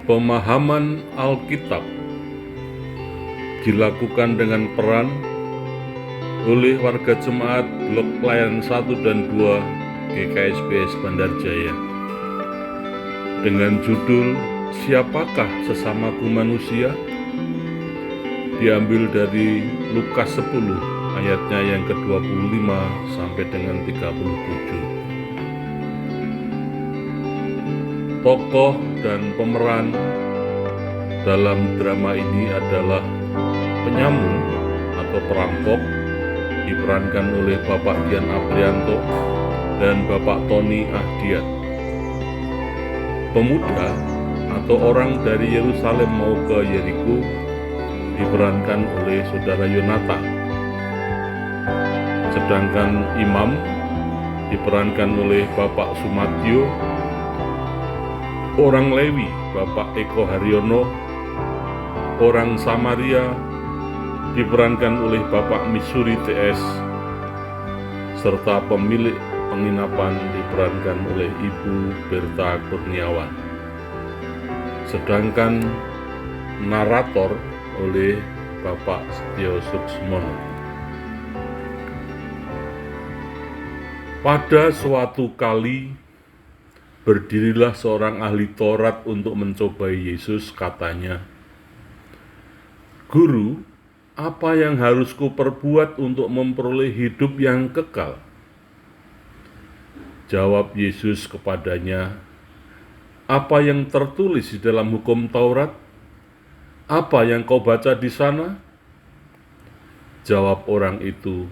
Pemahaman Alkitab dilakukan dengan peran oleh warga jemaat Blok Pelayanan 1 dan 2 GKSBS Bandar Jaya dengan judul Siapakah Sesamaku Manusia? Diambil dari Lukas 10 ayatnya yang ke-25 sampai dengan 37. Tokoh dan pemeran dalam drama ini adalah penyamun atau perampok, diperankan oleh Bapak Dian Aprianto dan Bapak Tony Ahdiat. Pemuda atau orang dari Yerusalem mau ke Yeriko diperankan oleh Saudara Yonatan. Sedangkan imam diperankan oleh Bapak Sumatyo, orang Lewi Bapak Eko Haryono, orang Samaria diperankan oleh Bapak Misuri TS, serta pemilik penginapan diperankan oleh Ibu Berta Kurniawan. Sedangkan narator oleh Bapak Setio Suksmono. Pada suatu kali, berdirilah seorang ahli Taurat untuk mencobai Yesus, katanya, "Guru, apa yang harus kuperbuat untuk memperoleh hidup yang kekal?" Jawab Yesus kepadanya, "Apa yang tertulis di dalam hukum Taurat? Apa yang kau baca di sana?" Jawab orang itu,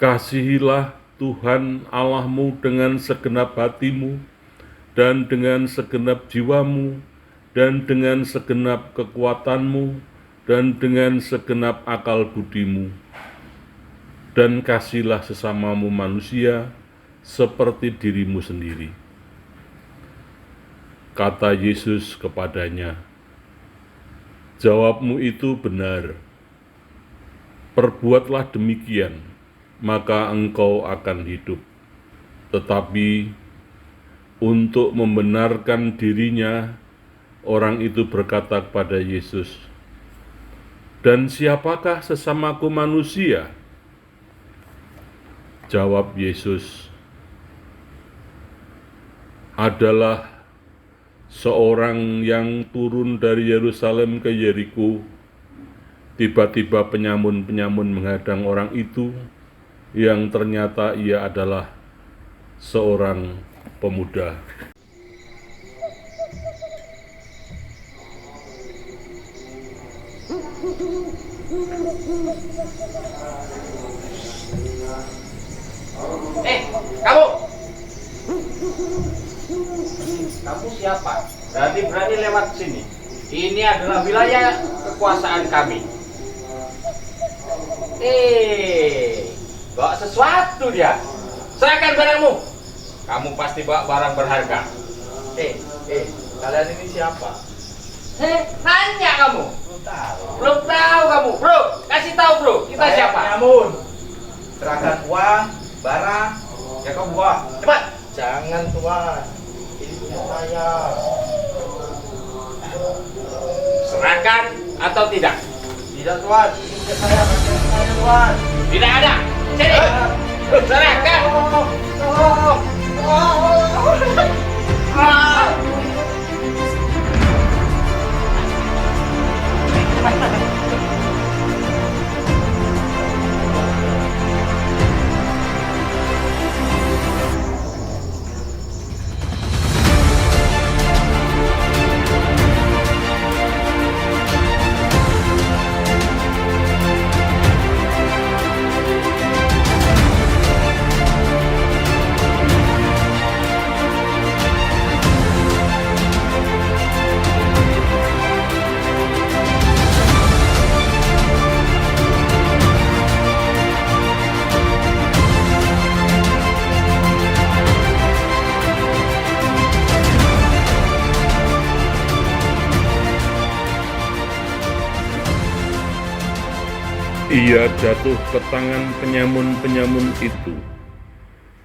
"Kasihilah Tuhan Allahmu dengan segenap hatimu, dan dengan segenap jiwamu, dan dengan segenap kekuatanmu, dan dengan segenap akal budimu. Dan kasihilah sesamamu manusia seperti dirimu sendiri." Kata Yesus kepadanya, "Jawabmu itu benar. Perbuatlah demikian, maka engkau akan hidup." Tetapi untuk membenarkan dirinya, orang itu berkata kepada Yesus, "Dan siapakah sesamaku manusia?" Jawab Yesus, "Adalah seorang yang turun dari Yerusalem ke Yeriko. Tiba-tiba penyamun-penyamun menghadang orang itu, yang ternyata ia adalah seorang pemuda." Kamu! Kamu siapa? Berani lewat sini. Ini adalah wilayah kekuasaan kami. Bawa sesuatu dia. Serahkan barangmu. Kamu pasti bawa barang berharga. Kalian ini siapa? Nanya kamu. Belum tahu kamu, bro. Kasih tahu, bro. Kita siapa? Namun, serahkan uang, barang, ya kau buah. Cepat. Jangan tuan, ini punya saya. Serahkan atau tidak? Tidak tuan, ini punya saya, bagian saya tuan. Tidak ada. Sini. Serahkan. Ia jatuh ke tangan penyamun-penyamun itu,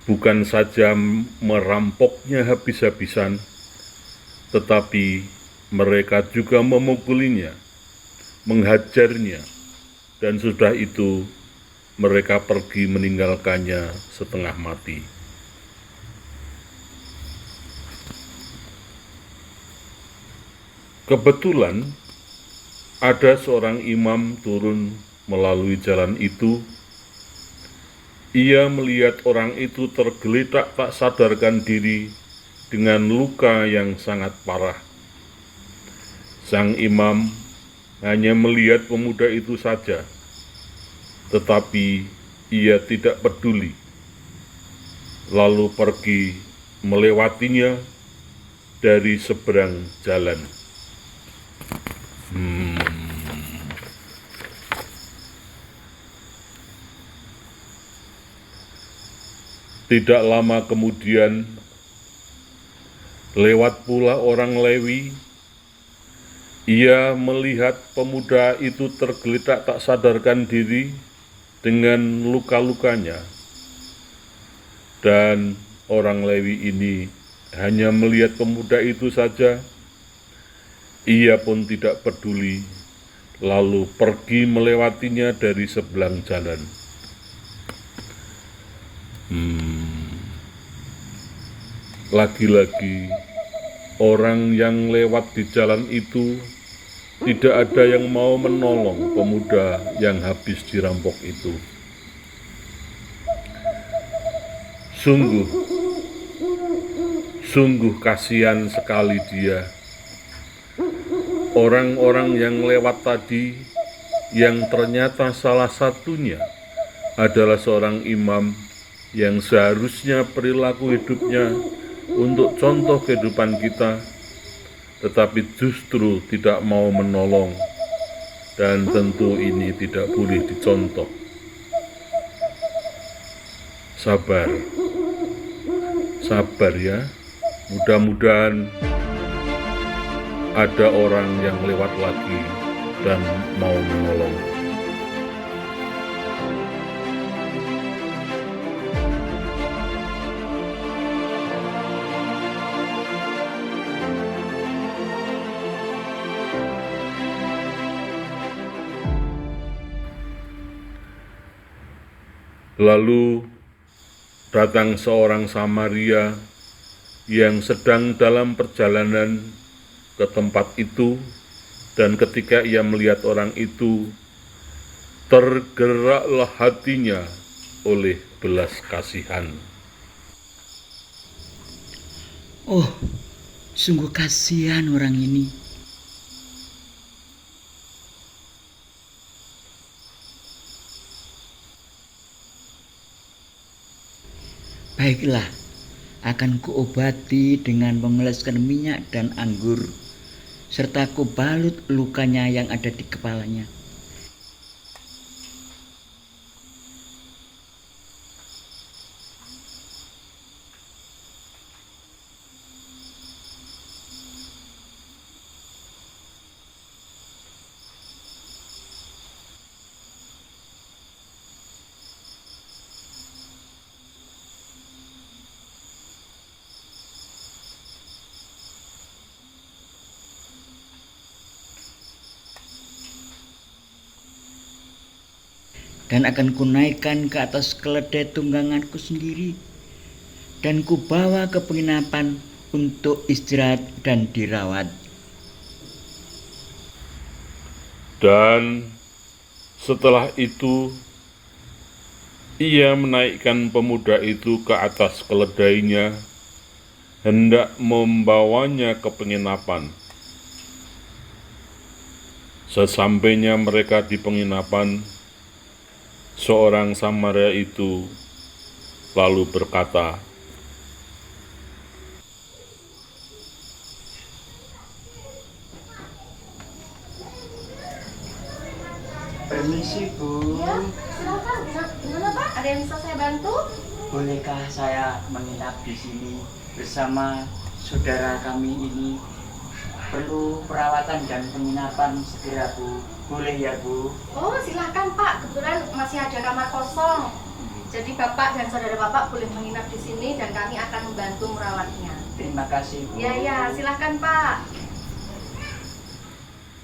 bukan saja merampoknya habis-habisan, tetapi mereka juga memukulinya, menghajarnya, dan sudah itu mereka pergi meninggalkannya setengah mati. Kebetulan ada seorang imam turun melalui jalan itu. Ia melihat orang itu tergeletak tak sadarkan diri dengan luka yang sangat parah. Sang imam hanya melihat pemuda itu saja, tetapi ia tidak peduli, lalu pergi melewatinya dari seberang jalan. Tidak lama kemudian, lewat pula orang Lewi. Ia melihat pemuda itu tergeletak tak sadarkan diri dengan luka-lukanya. Dan orang Lewi ini hanya melihat pemuda itu saja. Ia pun tidak peduli, lalu pergi melewatinya dari sebelah jalan. Lagi-lagi, orang yang lewat di jalan itu tidak ada yang mau menolong pemuda yang habis dirampok itu. Sungguh kasihan sekali dia. Orang-orang yang lewat tadi, yang ternyata salah satunya adalah seorang imam yang seharusnya perilaku hidupnya untuk contoh kehidupan kita, tetapi justru tidak mau menolong, dan tentu ini tidak boleh dicontoh. Sabar ya, mudah-mudahan ada orang yang lewat lagi dan mau menolong. Lalu datang seorang Samaria yang sedang dalam perjalanan ke tempat itu, dan ketika ia melihat orang itu, tergeraklah hatinya oleh belas kasihan. Oh, sungguh kasihan orang ini. Baiklah, akan kuobati dengan memoleskan minyak dan anggur, serta kubalut lukanya yang ada di kepalanya. Dan akan kunaikkan ke atas keledai tungganganku sendiri, dan kubawa ke penginapan untuk istirahat dan dirawat. Dan setelah itu, ia menaikkan pemuda itu ke atas keledainya, hendak membawanya ke penginapan. Sesampainya mereka di penginapan, seorang Samaria itu lalu berkata, Permisi Bu, Ya, silakan. Gimana Pak? Ada yang bisa saya bantu? bolehkah saya menginap di sini bersama saudara kami ini? Perlu perawatan dan penginapan segera Bu. Boleh ya Bu? Oh, silakan Pak. Kebetulan masih ada kamar kosong. Jadi Bapak dan saudara Bapak boleh menginap di sini dan kami akan membantu merawatnya. Terima kasih Bu. Ya, silakan Pak.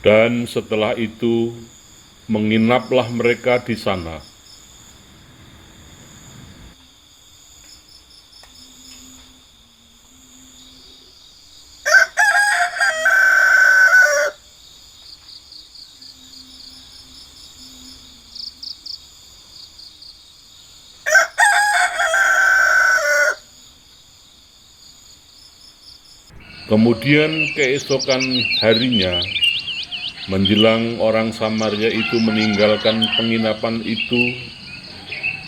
Dan setelah itu menginaplah mereka di sana. Kemudian keesokan harinya, menjelang orang Samaria itu meninggalkan penginapan itu,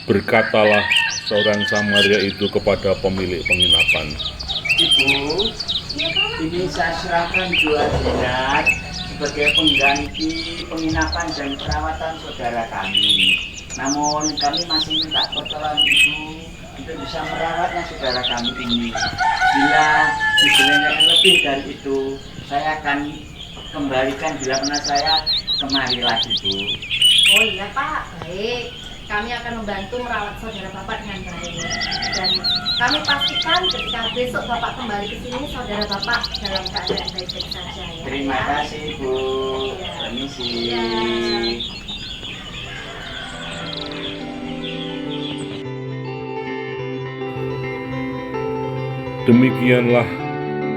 berkatalah seorang Samaria itu kepada pemilik penginapan, Ibu, ini saya serahkan 2 dinar sebagai pengganti penginapan dan perawatan saudara kami. Namun kami masih minta pertolongan Ibu untuk bisa merawatnya saudara kami ini. Bila dibelanjakan lebih dari itu, saya akan kembalikan bila mana saya kemari lagi, Bu. Oh iya Pak, baik. Kami akan membantu merawat saudara Bapak dengan baik. Dan kami pastikan ketika besok Bapak kembali ke sini, saudara Bapak dalam keadaan baik-baik saja ya. Terima Ya. kasih, Bu. Iya. Permisi. Iya. demikianlah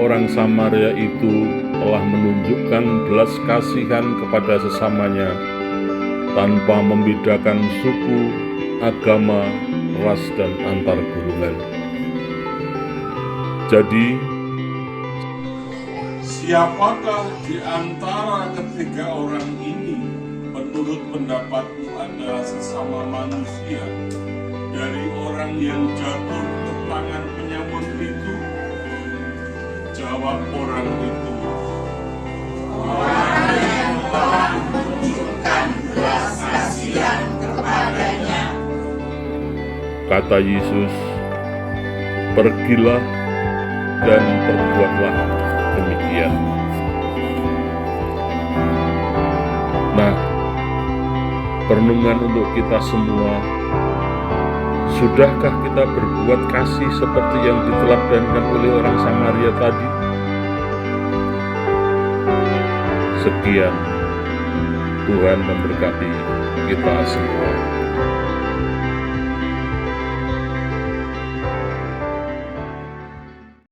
orang Samaria itu telah menunjukkan belas kasihan kepada sesamanya tanpa membedakan suku, agama, ras, dan antar golongan. Jadi, siapakah di antara ketiga orang ini menurut pendapatmu adalah sesama manusia dari orang yang jatuh ke tangan penyamun itu? Jawab orang itu, kata Yesus, pergilah dan perbuatlah demikian. Nah, perenungan untuk kita semua, sudahkah kita berbuat kasih seperti yang diteladankan oleh orang Samaria tadi? Sekian, Tuhan memberkati kita semua.